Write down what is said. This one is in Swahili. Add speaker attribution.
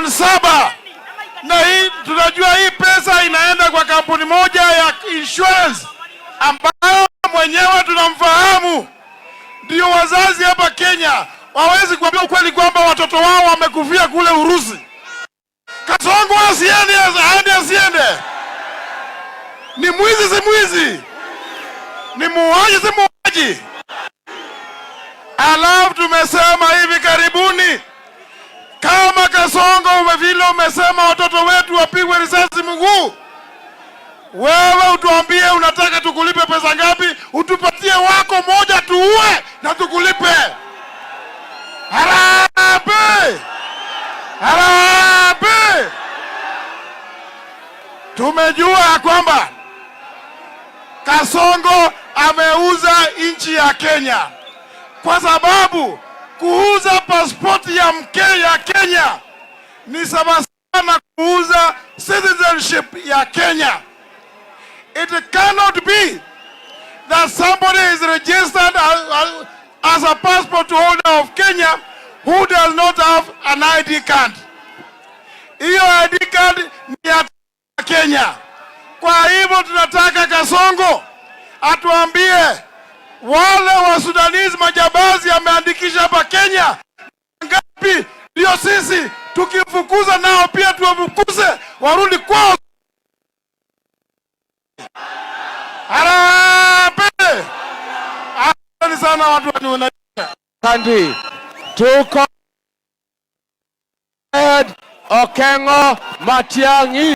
Speaker 1: milioni 7, na hii tunajua hii pesa inaenda kwa kampuni moja ya insurance ambayo mwenyewe tunamfahamu. Ndio wazazi hapa Kenya wawezi kuambia ukweli kwamba watoto wao wamekufia kule Urusi. Kasongo asiende. Ni mwizi si mwizi? Ni muuaji si muuaji? Alafu tumesema hivi karibuni, kama Kasongo vile umesema watoto wetu wapigwe risasi mguu, wewe utuambie unataka tukulipe pesa ngapi, utupatie Wako, Moja, Tuue na Tukulipe. Harambee! Harambee! Tumejua kwamba Kasongo ameuza nchi ya Kenya, kwa sababu kuuza pasipoti ya Kenya ni sawa na kuuza citizenship ya Kenya. It cannot be that somebody is registered as a passport holder of Kenya who does not have an ID card. Hiyo ID card ni ya Kenya. Kwa hivyo tunataka Kasongo atuambie wale wa Sudanese majambazi ameandikisha hapa Kenya ngapi, ndio sisi tukifukuza nao pia tuwafukuze warudi kwao. Harambee! Asante sana watu wa
Speaker 2: Kandi. Tuko Okengo Matiang'i.